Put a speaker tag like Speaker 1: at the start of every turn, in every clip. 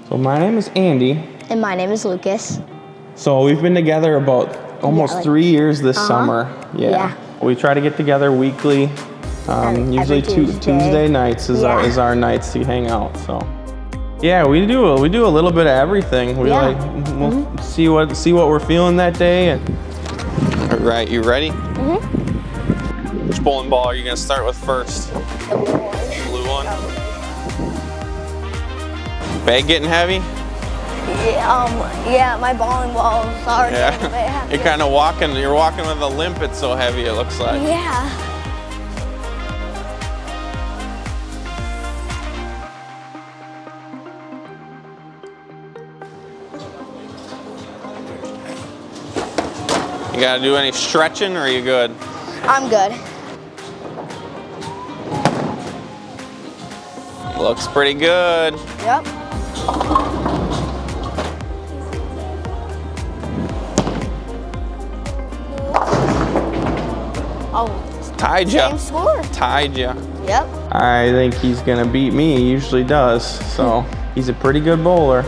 Speaker 1: So my name is Andy.
Speaker 2: And my name is Lucas.
Speaker 1: So we've been together about almost 3 years this summer. Yeah. We try to get together weekly. Usually Tuesday nights is our nights to hang out. So yeah, we do a little bit of everything. We we'll see what we're feeling that day. All right, you ready? Which bowling ball are you gonna start with first?
Speaker 2: The blue one.
Speaker 1: Blue one. Bag getting heavy?
Speaker 2: Yeah, my bowling balls are getting a bit heavy.
Speaker 1: You're walking with a limp, it's so heavy it looks like.
Speaker 2: Yeah.
Speaker 1: You gotta do any stretching or are you good?
Speaker 2: I'm good.
Speaker 1: Looks pretty good.
Speaker 2: Yep. Oh.
Speaker 1: Tied ya.
Speaker 2: Same score.
Speaker 1: Tied ya.
Speaker 2: Yep.
Speaker 1: I think he's gonna beat me. He usually does. So he's a pretty good bowler.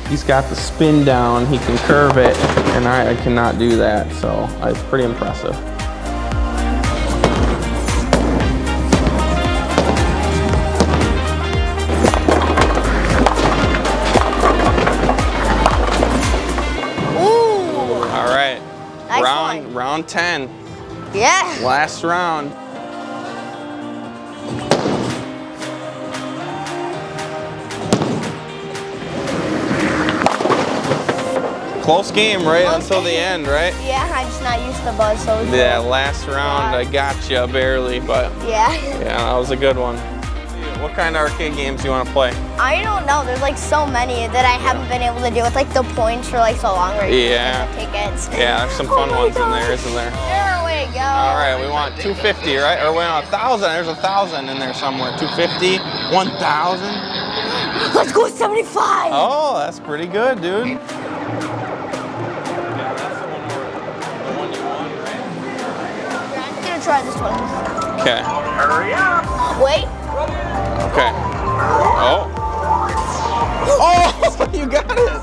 Speaker 1: He's got the spin down. He can curve it, and I cannot do that. So it's pretty impressive. All right,
Speaker 2: Nice
Speaker 1: round 10.
Speaker 2: Yeah.
Speaker 1: Last round. Close game, right? Until the end, right?
Speaker 2: Yeah, I'm just not used to buzz, so it's
Speaker 1: yeah, last round I got you barely, but
Speaker 2: yeah,
Speaker 1: that was a good one. What kind of arcade games do you want to play?
Speaker 2: I don't know. There's like so many that I haven't been able to do with like the points for like so long. Right?
Speaker 1: Yeah.
Speaker 2: The tickets.
Speaker 1: Yeah, there's some fun ones in there, isn't there?
Speaker 2: There we go.
Speaker 1: All right, we want 250, right? Or we want 1,000. There's 1,000 in there somewhere. 250, 1,000.
Speaker 2: Let's go 75.
Speaker 1: Oh, that's pretty good, dude.
Speaker 2: I'm gonna try this one.
Speaker 1: Okay.
Speaker 3: Hurry up.
Speaker 2: Wait.
Speaker 1: Okay. Oh. Oh, you got it.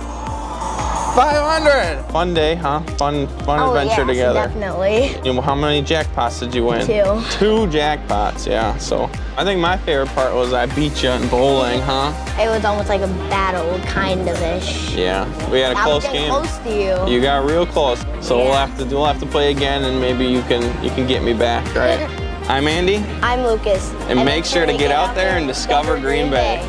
Speaker 1: 500. Fun day, huh? Fun adventure together.
Speaker 2: Definitely.
Speaker 1: How many jackpots did you win?
Speaker 2: 2.
Speaker 1: 2 jackpots, yeah. So I think my favorite part was I beat you in bowling, huh?
Speaker 2: It was almost like a battle, kind of ish.
Speaker 1: Yeah, we had a close game.
Speaker 2: Close to you.
Speaker 1: You got real close. So we'll have to play again, and maybe you can get me back, right? I'm Andy.
Speaker 2: I'm Lucas.
Speaker 1: And make sure to get out there and discover Green Bay.